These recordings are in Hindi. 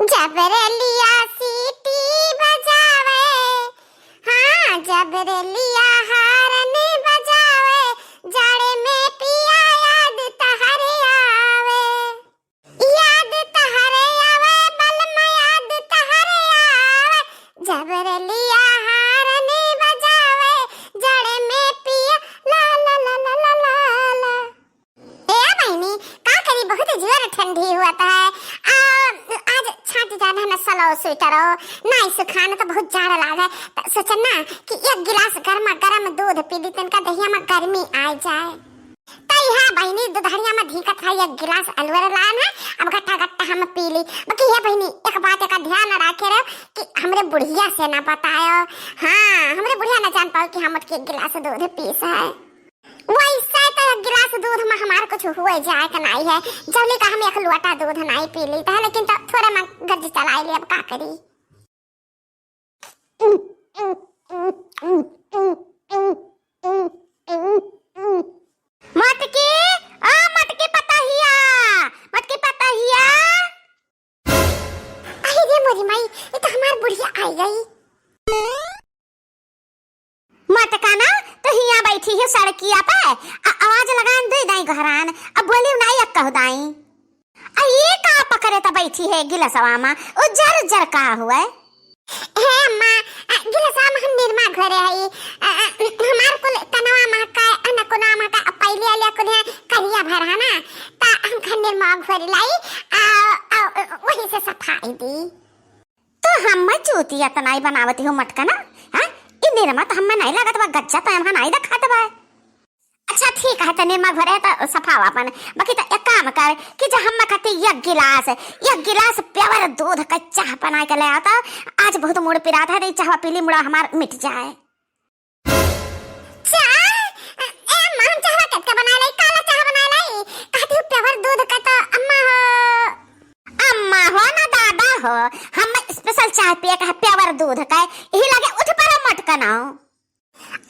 जबरलिया सीटी बजावे, हाँ जबरलिया हारन बजावे, जाड़े में पिया याद तहरे आवे, याद तहरे आवे, बलमा याद तहरे आवे, जबरलिया हारन बजावे, जाड़े में पिया ला ला ला ला ला ला ला। ए बहनी का करी, बहुत जोर ठंडी हुआ था। जाना ना सलो स्वेटर नहीं सुखाना तो बहुत जाड़ा लागे, सोचा ना कि एक गिलास गर्मा गर्म दूध पी ली तनका दहिया में गर्मी आ जाए। तई हां बहनी दूधड़िया में ढीकत है एक गिलास अलवर लान है, अब गट्टा गट्टा हम पी ली। बाकी है बहनी एक बात का ध्यान रखे रहो कि हमरे बुढ़िया से ना बतायो, हाँ हमरे बुढ़िया ना जान पाओ कि हम एक गिलास दूध पीस है। वैसे तो एक गिलास दूध में हमार कुछ हुए जाए का नहीं है, जब का हम एक लोटा दूध नहीं पी ली था, लेकिन तो थोड़ा मैं गर्ज चला ली, अब का करी। मटकी आ मटकी पताहिया, मटकी पताहिया। अरे रे मोरी माई, ये तो हमार बुढ़िया आई गई। मटका ना तो हिया बैठी है सड़किया पे, आवाज लगान दे दाई घरान, अब बोली नहीं अब कह दाई। ये का पकड़े त बैठी है गिलसवा में, उज्जर उज्जर का हुआ हे अम्मा, गिलसवा में हम निर्मा घरे है, हमार कुल तनवा में का अनकोना में का पहले वाले कुल है करिया भरा ना, ता हम खन निर्मा घरे लाई वही से सफाई दी। तो हम चूतिया त नहीं बनावती हो मटका ना, हां निर्मा तो हमें नहीं लगत बा, गच्चा तो हम नहीं देखत बा। अच्छा ठीक है, तो निर्मा भरे तो सफावा अपन, बाकी तो एक काम कर कि जो हम खाते एक गिलास प्यावर दूध का चाह बना के ले आता, आज बहुत मूड पिरात है, चाह पीली मुड़ा हमार मिट जाए। चाह ए हम चाह कत का बना ले, काला चाह बना ले, कहती हूं प्यावर दूध का तो अम्मा हो ना दादा हो, हम स्पेशल चाय पिए का प्यावर दूध का, यही लगे उठ पर मटका ना।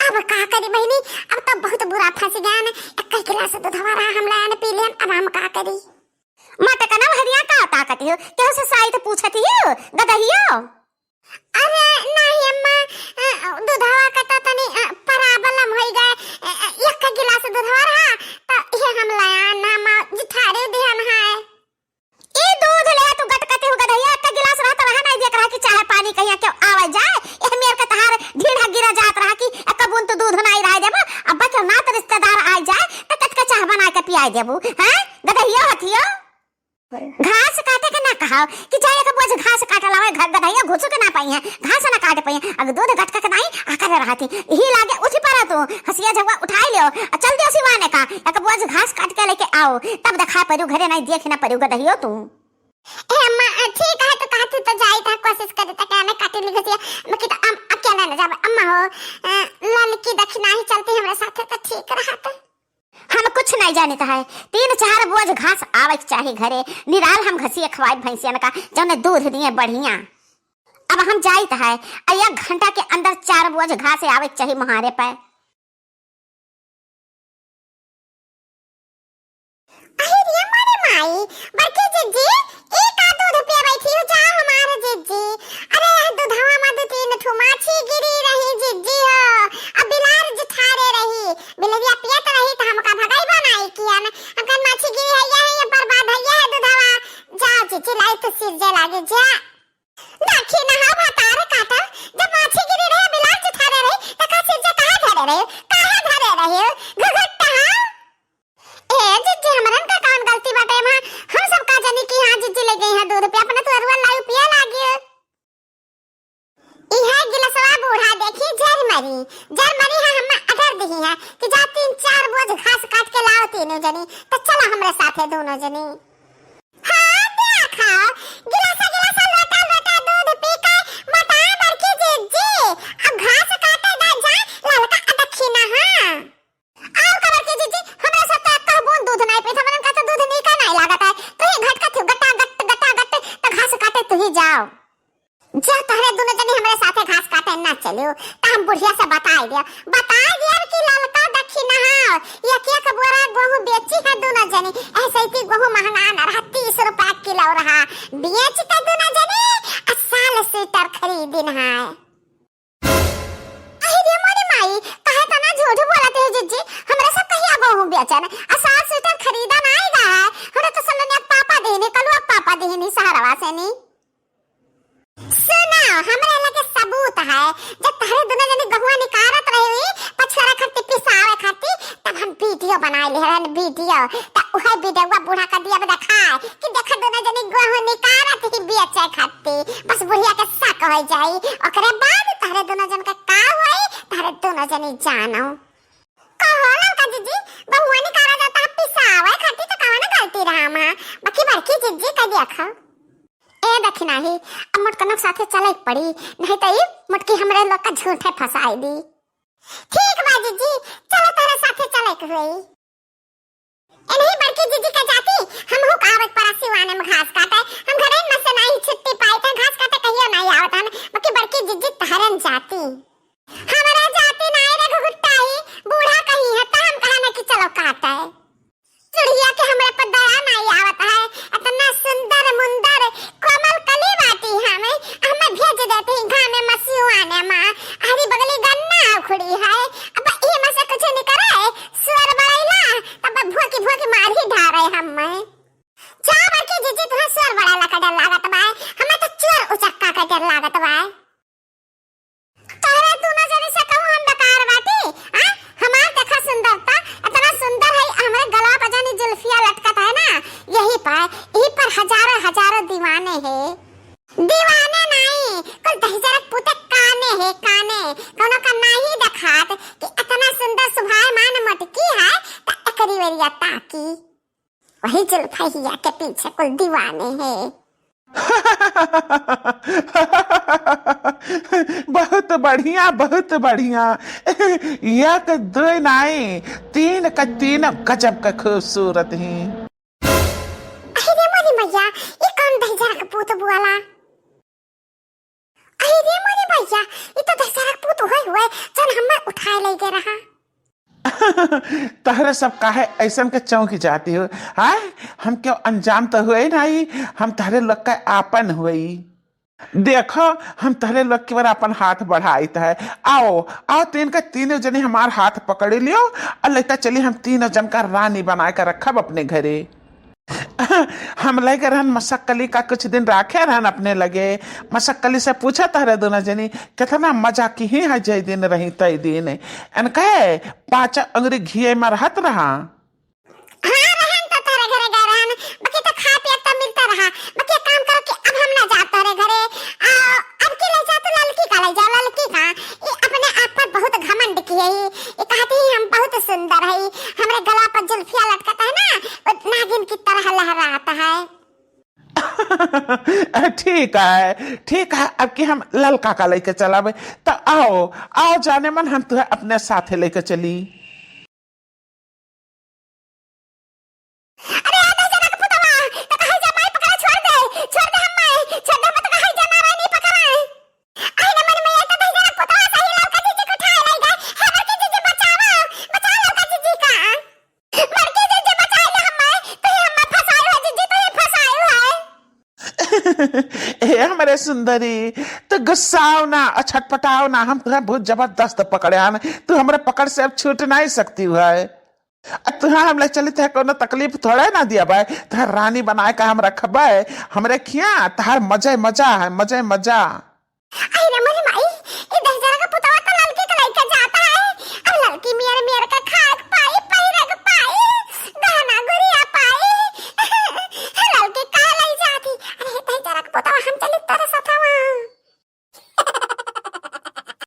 अब का करी बहनी, अब तो बहुत बुरा फंस गया ना, एक गिलास दूध हमारा हम लाने पी लेन, अब हम का करी। मटका ना हरिया का ताकती हो, क्या से साई तो पूछती हो गदहियो। अरे नहीं अम्मा, दूधवा का तो तनी पराबलम होई गए, एक गिलास दूध हमारा तो ये हम लाया ना मा जिठारे ध्यान है। ए दूध ले तू गटकते हो गदहिया, एक गिलास रहता रहा नहीं देख रहा कि चाहे पानी कहिया क्यों आवे जाए, ए मेर के तहार ढीढ़ा गिरा जात रहा कि एक बूंद तो दूध नहीं रह देबो, अब क्यों ना तो रिश्तेदार आ जाए तो कटका चाह बना के पियाई देबू, हैं गदहिया हथियो। घास काटे के ना कहाओ कि जाए के बोझ घास काट लावे, घर गदहिया घुसु के ना पाई है, घास ना काट पाई, अगर दूध गटका के नहीं आकर रहती ही लागे उठ पड़ा, तू हसिया झगवा उठाई लियो चल दियो सिवाने का, एक बोझ घास काट के लेके आओ, तब देखा परू घरे नहीं देख ना परू गदहियो तू। ए अम्मा ठीक है, तो कहती तो जाई था, कोशिश करे तो क्या मैं काटी ली गसिया, मैं कि तो अकेला न जावे। अम्मा हो ललकी दक्षिणा ही चलती हमरा साथे तो ठीक रहत। हम कुछ नहीं जानता है, 3-4 बोझ घास आवे चाहिए घरे, निराल हम घसिए खवाई भैंसियन का जौने दूध दिए बढ़िया। अब हम जाइत है, 1 घंटा के अंदर 4 बोझ घास आवे चाहिए मुहारे पे। अरे मारे माई बड़के जिज्जी एक आ दूध पे बैठी हो, जाओ हमारे जिज्जी। अरे दूधवा में 2-3 ठो माछी गिरी रही जिज्जी हो, अब बिलार जिठारे रही, बिलरिया पियत रही तो हमका भगाई बनाई किया ना, हमका माछी गिरी है ये बर्बाद है ये दूधवा, जाओ जिज्जी लाई तो सिरजे लागे जा। देखी ना हा भातार काटा, जब माछी गिरी रही बिलार जिठारे रही तो का सिरजे कहां धरे रही, कहां धरे रही घघट्टा। ए जिज्जी हमरन का कौन गलती बाटे, मां हम सब का जानी कि हां जिज्जी ले गई है दूध पे, अपने तो अरवा लायु पिया लागे। इहा गिलसवा बूढ़ा देखी जर मरी है, हम अगर दही है कि जा 3-4 बोझ घास काट के लाओ तीनों जनी, तो चलो हमरे साथे दोनों जनी। हां देखा गिलासा लोटा दूध पी के बता बड़की जिज्जी, अब घास काटे ना जा ललका अदखिना हां आओ कबर की जिज्जी, हमरा साथे एक बूंद दूध नहीं पी, हमन का तो दूध नहीं का नहीं लागत है, तो ये घट का गट्टा तो घास काटे तू ही जाओ, जा तहरे दोनों जनी हमरे साथे घास काटे ना चलियो, तो हम बुढ़िया से बता दिया कि ललका दक्षिणा हां एक बोरा गेहूं बेची है दोनों जनी, ऐसे ही गेहूं महंगा ना रहा 30 रुपया किलो रहा, बेच के दोनों जनी दिन है। अरे मोरी माई कहे तना झूठ बोलते है जीजी, हमरा सब कहिया गहूं बेचन आ सात स्वेटर खरीदा नहीं गा है। हमरा तो सलने पापा देने कलुआ पापा देने सहारवा से नी। सुना हमरा लगे सबूत है, जब तहरे दोनों जने गहुआ निकारत रहे पछरा खट्टी पिसावे खाती तब हम वीडियो बनाए ले हन वीडियो त ओहे वीडियोवा बूढ़ा का दिया देखा कि देखा दोनों जने गहु निकारत ही बेचे खाती बस बुढ़िया के शक हो जाई ओकरे बाद तहरे दोनों जन का का होई तहरे दोनों जने जानो कहो लड़का जीजी गहुआ निकारा जाता पिसावे खाती तो कौन गलती रहा मां बाकी बड़की जीजी का देखा ए दखिना ही अब मोटकनक साथे चले पड़ी नहीं तो ये मोटकी हमरे लोग का झूठे फसाई दी। ठीक बा जीजी चलो तेरे साथे चले के हुई ए नहीं बड़की जीजी का जाती हम हो आवत पर सिवाने में घास काटे हम घरे में से नहीं छुट्टी पाई था घास काटे कहियो नहीं आवत हन बाकी बड़की जीजी तहरन जाती हमारा जाती नहीं रे घुट्टाई बूढ़ा कहीं है त हम कहा ना कि चलो काटे चिड़िया के हमरे पर दया नहीं आवत है इतना सुंदर मुंदर कोमल कली बाटी हमें भेज देते घाम में मसियुआने मां हरी बगली गन्ना उखड़ी है अब ये में से कुछ नहीं करे सुअर बड़ैला तब भूकी मार ही ढा रहे हम में जा बाकी जीजी तुहा सुअर बड़ैला का डर लागत बा हमें तो चोर उचक्का का डर लागत बा तोरे तू न जने से कहूं हम बेकार बाटी हां हमार देखा सुंदरता इतना सुंदर है हमारे गला पर जानी जुल्फिया लटकत है ना यही पर हजारों दीवाने हैं दीवाने नहीं कुल दहजरक पुते काने है काने कोनो का नहीं दिखात कि इतना सुंदर सुभाए मान मटकी है त एकरी वेरिया ताकी वही जुल्फिया के पीछे कुल दीवाने हैं। बहुत बढ़िया एक दो नहीं तीन का तीन गजब का खूबसूरत ही। अरे मोरी मैया ये कौन दहजरक पूत बुआला अरे मोरी मैया ये तो दहजरक पूत हुए चल हम उठाए ले गए रहा तहरे सब काहे ऐसन के चौंकी जाती हो हाय हम क्यों अनजान तो हुए नहीं हम तहरे लोग का आपन हुई देखो हम तहरे लोग के बार अपन हाथ बढ़ाई है आओ तीन का तीनों जने हमार हाथ पकड़ लियो और लगता चली हम तीनों जन का रानी बना कर रखब अपने घरे हम लगे रहन मशक्कली का कुछ दिन राखे रहन अपने लगे मशक्कली से पूछा तहरे दोनों जनी कितना मजा की ही है जय दिन रही तय दिन एन कहे 5 अंगुरी घी में रहत रहा हां रहन तो तेरे घरे गए रहन बाकी तो खा पिया तो मिलता रहा बाकी काम करो कि अब हम ना जाते रे घरे अब की ले जा तो लड़की का ले जा लड़की का ये अपने आप पर बहुत घमंड की है ये कहती है हम बहुत सुंदर है हमरे गला पर जुल्फिया लटकता है ना वो नागिन की तरह लहराता है। ठीक है अब कि हम ललका का लेके चलावे तो आओ जाने मन हम तुम्हें अपने साथ लेके चली। अरे आधा जना का पुतवा तो कहे जा माई पकड़ा छोड़ दे हम माई छोड़ दे मत कहे जा मारा नहीं पकड़ा आई न मन में ये तो जना पुतवा सही लड़का जीजी को उठाए ले गए है लड़की जीजी बचा लड़का जीजी का लड़की जीजी बचा ले हम माई तो हम फसाए हो जीजी तो फसाए हो ए हमारे सुंदरी तो गुस्साओ ना और छटपटाओ ना हम तुम्हें बहुत जबरदस्त पकड़े आन तू हमारे पकड़ से अब छूट नहीं सकती है तुहा हम ले चली थे कोनो तकलीफ थोड़े ना दिया भाई तुहार रानी बनाए का हम रखबे हमरे खिया तहार मजा है मजा आई रे मन